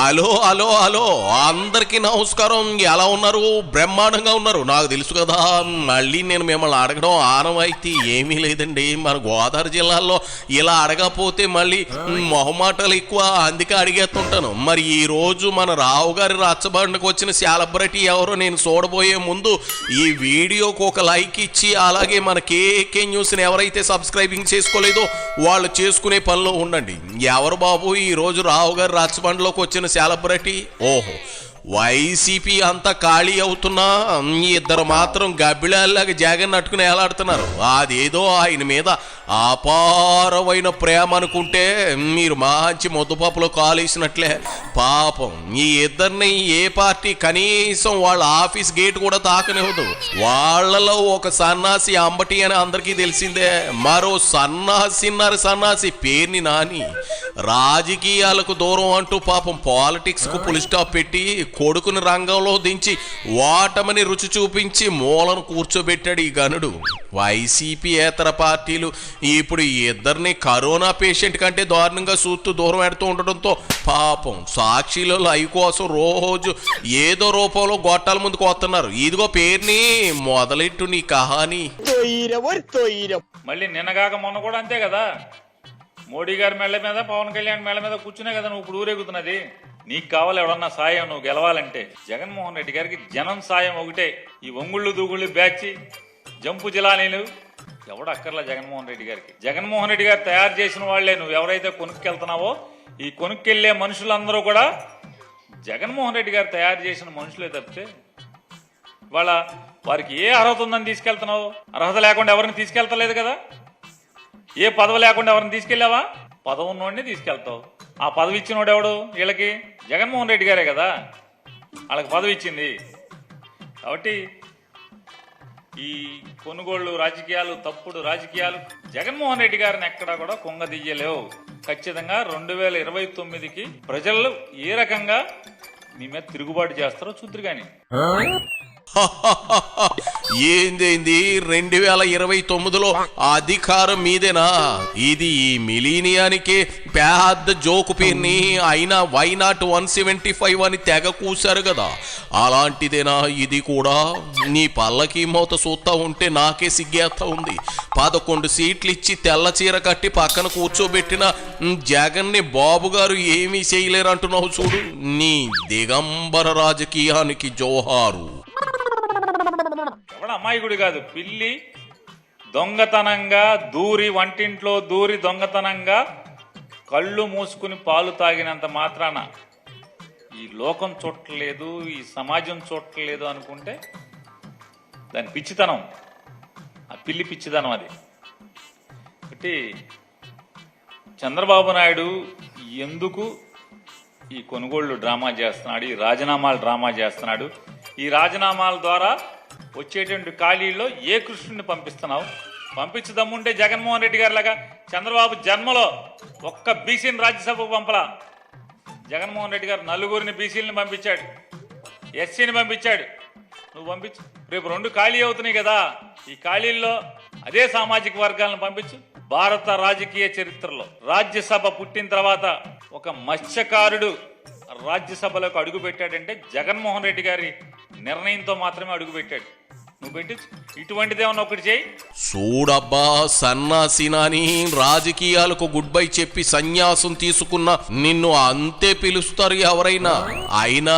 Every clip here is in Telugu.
హలో హలో హలో అందరికీ నమస్కారం. ఎలా ఉన్నారు? బ్రహ్మాండంగా ఉన్నారు, నాకు తెలుసు కదా. మళ్ళీ నేను మిమ్మల్ని అడగడం ఆనవాయితీ ఏమీ లేదండి. మన గోదావరి జిల్లాలో ఇలా అడగపోతే మళ్ళీ మొహమాటాలు ఎక్కువ, అందుకే అడిగేస్తుంటాను. మరి ఈ రోజు మన రావు గారి రచ్చబండకు వచ్చిన సెలబ్రిటీ ఎవరో నేను చూడబోయే ముందు ఈ వీడియోకి ఒక లైక్ ఇచ్చి, అలాగే మన కేకే న్యూస్ని ఎవరైతే సబ్స్క్రైబింగ్ చేసుకోలేదో వాళ్ళు చేసుకునే పనిలో ఉండండి. ఎవరు బాబు ఈ రోజు రావు గారి రచ్చబండలోకి వచ్చిన సెలబ్రిటీ? ఓహో, వైసీపీ అంతా ఖాళీ అవుతున్నా ఇద్దరు మాత్రం గబ్బిళాల్లాగా జగన్ అట్టుకుని ఏలాడుతున్నారు. అదేదో ఆయన మీద అపారమైన ప్రేమ అనుకుంటే మీరు మంచి ముద్దపప్పులో కాలేసినట్లే. పాపం ఈ ఇద్దరిని ఏ పార్టీ కనీసం వాళ్ళ ఆఫీస్ గేట్ కూడా తాకనివ్వదు. వాళ్లలో ఒక సన్నాసి అంబటి అని అందరికీ తెలిసిందే. మరో సన్నాసి పేరుని నాని రాజకీయాలకు దూరం అంటూ పాపం పాలిటిక్స్ కు పులి స్టాప్ పెట్టి కొడుకుని రంగంలో దించి ఓటమని రుచి చూపించి మూలను కూర్చోబెట్టాడు ఈ గనుడు. వైసీపీయేతర పార్టీలు ఇప్పుడు ఈ ఇద్దరిని కరోనా పేషెంట్ కంటే దారుణంగా చూస్తూ దూరం పెడుతూ ఉండడంతో పాపం సాక్షిలో లైవ్ కోసం రోజు ఏదో రూపంలో గొట్టాల ముందుకు వస్తున్నారు. ఇదిగో పేరుని మొదలెట్టు నీ కహాని. మళ్ళీ నిన్నగాక మొన్న కూడా అంతే కదా, మోడీ గారి మెళ్ళ మీద పవన్ కళ్యాణ్ మెళ్ళ మీద కూర్చునే కదా నువ్వు ఇప్పుడు ఊరేగుతున్నది. నీకు కావాలి ఎవడన్నా సాయం నువ్వు గెలవాలంటే. జగన్మోహన్ రెడ్డి గారికి జనం సాయం ఒకటే. ఈ ఒంగుళ్ళు దూగుళ్ళు బ్యాచ్ జంపు జిలానీలు ఎవడు అక్కర్లా జగన్మోహన్ రెడ్డి గారికి. జగన్మోహన్ రెడ్డి గారు తయారు చేసిన వాళ్లే నువ్వు ఎవరైతే కొనుక్కెళ్తున్నావో ఈ కొనుక్కెళ్లే మనుషులందరూ కూడా జగన్మోహన్ రెడ్డి గారు తయారు చేసిన మనుషులే తప్పితే వారికి ఏ అర్హత ఉందని తీసుకెళ్తున్నావు? అర్హత లేకుండా ఎవరిని తీసుకెళ్తలేదు కదా. ఏ పదవి లేకుండా ఎవరిని తీసుకెళ్ళావా? పదవి ఉన్నోడిని తీసుకెళ్తావు. ఆ పదవి ఇచ్చినోడు ఎవడు? వీళ్ళకి జగన్మోహన్ రెడ్డి గారే కదా వాళ్ళకి పదవి ఇచ్చింది. కాబట్టి ఈ కొనుగోళ్లు రాజకీయాలు, తప్పుడు రాజకీయాలు జగన్మోహన్ రెడ్డి గారిని ఎక్కడా కూడా కుంగదీయలేవు. ఖచ్చితంగా 2029కి ప్రజలు ఏ రకంగా మీ మీద తిరుగుబాటు చేస్తారో చూద్దరు. కానీ ఏంది 2029లో అధికారం మీదేనా? ఇది ఈ మిలీనియానికి పెద్ద జోకు పేరుని అయినా వైనాట్ 175 అని తెగ కూశారు కదా, అలాంటిదేనా ఇది కూడా? నీ పల్లకి మూత చూస్తా ఉంటే నాకే సిగ్గేస్తా ఉంది. 11 సీట్లు ఇచ్చి తెల్ల చీర కట్టి పక్కన కూర్చోబెట్టిన జగన్ని బాబు గారు ఏమీ చేయలేరు అంటున్నావు చూడు. నీ దిగంబర రాజకీయానికి జోహారు. ఎవడ అమాయకుడు కాదు, పిల్లి దొంగతనంగా దూరి వంటింట్లో దూరి దొంగతనంగా కళ్ళు మూసుకుని పాలు తాగినంత మాత్రాన ఈ లోకం చూడలేదు, ఈ సమాజం చూడలేదు అనుకుంటే దాని పిచ్చితనం, ఆ పిల్లి పిచ్చితనం అది. కాబట్టి చంద్రబాబు నాయుడు ఎందుకు ఈ కొనుగోళ్లు డ్రామా చేస్తున్నాడు, ఈ రాజీనామాలు డ్రామా చేస్తున్నాడు? ఈ రాజీనామాల ద్వారా వచ్చేటువంటి ఖాళీల్లో ఏ కృష్ణుడిని పంపిస్తున్నావు? పంపించదమ్ముంటే జగన్మోహన్ రెడ్డి గారి లాగా చంద్రబాబు జన్మలో ఒక్క బీసీని రాజ్యసభకు పంపలా. జగన్మోహన్ రెడ్డి గారు 4 బీసీలని పంపించాడు, ఎస్సీని పంపించాడు. నువ్వు పంపించు. రేపు 2 ఖాళీ అవుతున్నాయి కదా, ఈ ఖాళీల్లో అదే సామాజిక వర్గాలను పంపించు. భారత రాజకీయ చరిత్రలో రాజ్యసభ పుట్టిన తర్వాత ఒక మత్స్యకారుడు రాజ్యసభలోకి అడుగు పెట్టాడంటే జగన్మోహన్ రెడ్డి గారి నిర్ణయంతో మాత్రమే అడుగు పెట్టాడు. నువ్వు పెట్టచ్చు. ఇటువంటిదేమన్నా ఒకటి చేయి. చూడబ్బా సన్నాసినాని, రాజకీయాలకు గుడ్ బై చెప్పి సన్యాసం తీసుకున్న నిన్ను అంతే పిలుస్తారు ఎవరైనా. అయినా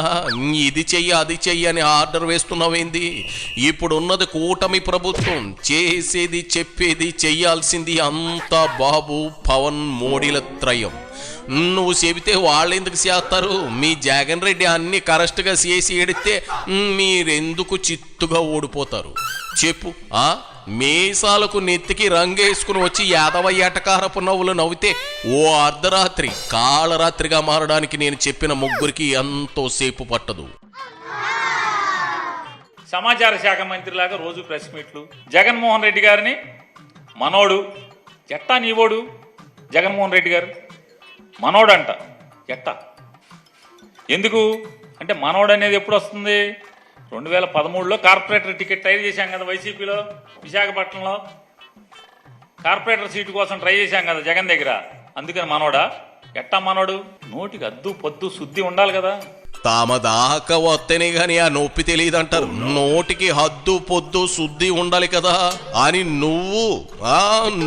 ఇది చెయ్యి అది చెయ్యి అని ఆర్డర్ వేస్తున్నావేంది? ఇప్పుడున్నది కూటమి ప్రభుత్వం. చేసేది చెప్పేది చెయ్యాల్సింది అంతా బాబు పవన్ మోడీల త్రయం. నువ్వు చెబితే వాళ్ళు ఎందుకు చేస్తారు? మీ జగన్ రెడ్డి అన్ని కరెక్ట్గా చేసి ఎడితే మీరెందుకు చిత్తుగా ఓడిపోతారు చెప్పు? మీసాలకు నెత్తికి రంగేసుకుని వచ్చి యాదవ ఎటకారపు నవ్వులు నవ్వితే ఓ అర్ధరాత్రి కాళరాత్రిగా మారడానికి నేను చెప్పిన ముగ్గురికి ఎంతో సేపు పట్టదు. సమాచార శాఖ మంత్రిలాగా రోజు ప్రెస్ మీట్లు. జగన్మోహన్ రెడ్డి గారిని మనోడు ఎట్టా నీవోడు? జగన్మోహన్ రెడ్డి గారు మనోడంట. ఎట్టా? ఎందుకు అంటే మనోడు అనేది ఎప్పుడు వస్తుంది? 2013లో కార్పొరేటర్ టికెట్ ట్రై చేశాం కదా వైసీపీలో, విశాఖపట్నంలో కార్పొరేటర్ సీటు కోసం ట్రై చేశాం కదా జగన్ దగ్గర. అందుకని మనోడా? ఎట్టా మనోడు? నోటికి అద్దు పొద్దు శుద్ధి ఉండాలి కదా. తమ దాకా వస్తేనే గాని ఆ నొప్పి తెలియదంటారు. నోటికి హద్దు పొద్దు శుద్ధి ఉండాలి కదా అని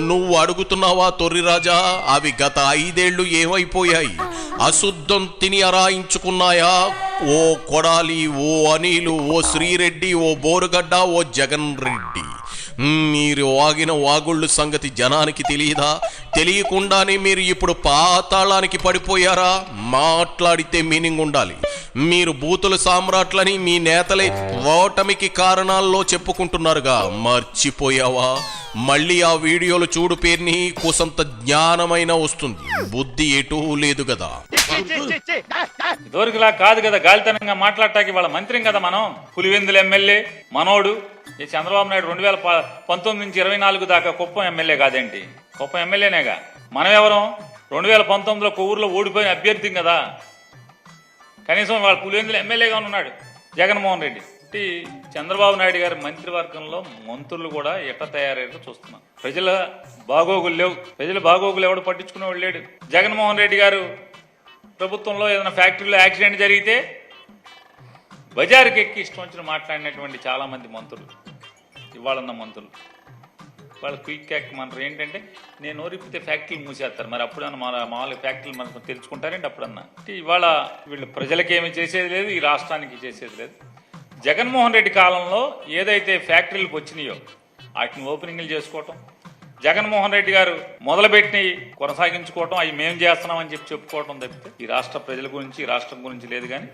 నువ్వు అడుగుతున్నావా తొర్రి రాజా? అవి గత 5 ఏళ్ళు ఏమైపోయాయి? అశుద్ధం తిని అరాయించుకున్నాయా? ఓ కొడాలి, ఓ అనిలు, ఓ శ్రీరెడ్డి, ఓ బోరుగడ్డ, ఓ జగన్ రెడ్డి, మీరు వాగిన వాగుళ్ళు సంగతి జనానికి తెలియదా? తెలియకుండానే మీరు ఇప్పుడు పాతాళానికి పడిపోయారా? మాట్లాడితే మీనింగ్ ఉండాలి. మీరు బూతుల సామ్రాట్లని మీ నేతలే ఓటమికి కారణాల్లో చెప్పుకుంటున్నారుగా, మర్చిపోయావా? మళ్ళీ ఆ వీడియోలు చూడు పేరుని కోసంత జ్ఞానమైన వస్తుంది. బుద్ధి ఎటూ లేదు కదా. ఇదివరకులా కాదు కదా గాలితనంగా మాట్లాడటానికి. వాళ్ళ మంత్రిం కదా మనం. పులివెందుల ఎమ్మెల్యే మనోడు. ఈ చంద్రబాబు నాయుడు 2019 నుంచి 24 దాకా కుప్పం ఎమ్మెల్యే కాదేంటి? కుప్పం ఎమ్మెల్యేనేగా. మనం ఎవరం? 2019లో కొవ్వూరులో ఓడిపోయిన అభ్యర్థి కదా. కనీసం వాళ్ళ పులివెందుల ఎమ్మెల్యేగా ఉన్నాడు జగన్మోహన్ రెడ్డి. చంద్రబాబు నాయుడు గారి మంత్రివర్గంలో మంత్రులు కూడా ఎట్లా తయారయ్యారో చూస్తున్నాం. ప్రజల బాగోగులు లేవు. ప్రజల బాగోగులు ఎవడు పట్టించుకునేవాడు లేడు. జగన్మోహన్ రెడ్డి గారు ప్రభుత్వంలో ఏదైనా ఫ్యాక్టరీలో యాక్సిడెంట్ జరిగితే బజారుకి ఎక్కి ఇష్టం వచ్చిన మాట్లాడినటువంటి చాలామంది మంత్రులు, ఇవాళన్న మంత్రులు, వాళ్ళ క్విక్ యాక్ మంత్రులు ఏంటంటే నేను ఓరిపితే ఫ్యాక్టరీలు మూసేస్తారు. మరి అప్పుడన్నా మామూలు ఫ్యాక్టరీలు మనం తెలుసుకుంటారంటే అప్పుడన్నా. ఇవాళ వీళ్ళు ప్రజలకి ఏమీ చేసేది లేదు, ఈ రాష్ట్రానికి చేసేది లేదు. జగన్మోహన్ రెడ్డి కాలంలో ఏదైతే ఫ్యాక్టరీలకు వచ్చినాయో వాటిని ఓపెనింగ్లు చేసుకోవటం, జగన్మోహన్ రెడ్డి గారు మొదలుపెట్టి కొనసాగించుకోవటం, అవి మేము చేస్తున్నామని చెప్పుకోవటం తప్పితే ఈ రాష్ట్ర ప్రజల గురించి, ఈ రాష్ట్రం గురించి లేదు. కానీ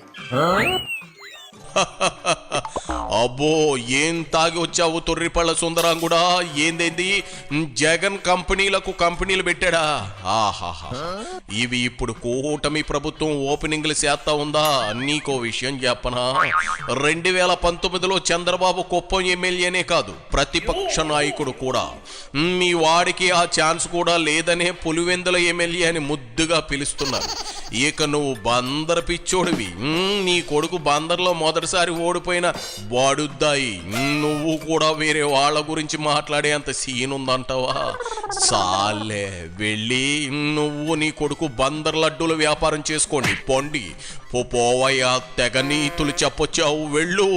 అబ్బో, ఏం తాగి వచ్చావు తొర్రిపళ్ళ సుందరాంగుడా? ఏందేంది జగన్ కంపెనీలు పెట్టాడా? ఆహాహా, ఇవి ఇప్పుడు కూటమి ప్రభుత్వం ఓపెనింగ్లు చేస్తా ఉందా? నీకో విషయం చెప్పనా? 2019లో చంద్రబాబు కుప్పం ఎమ్మెల్యేనే కాదు, ప్రతిపక్ష నాయకుడు కూడా. మీ వాడికి ఆ ఛాన్స్ కూడా లేదనే పులివెందుల ఎమ్మెల్యే అని ముద్దుగా పిలుస్తున్నారు. ఇక నువ్వు బందర్ పిచ్చోడివి. నీ కొడుకు బందర్లో మొదటిసారి ఓడిపోయిన వాడుద్దాయి. నువ్వు కూడా వేరే వాళ్ళ గురించి మాట్లాడే అంత సీన్ ఉందంటావా? సాలే, వెళ్ళి నువ్వు నీ కొడుకు బందర్ లడ్డూల వ్యాపారం చేసుకోండి. పొండి పోవయ్యా, తెగ నీతులు చెప్పొచ్చావు. వెళ్ళు.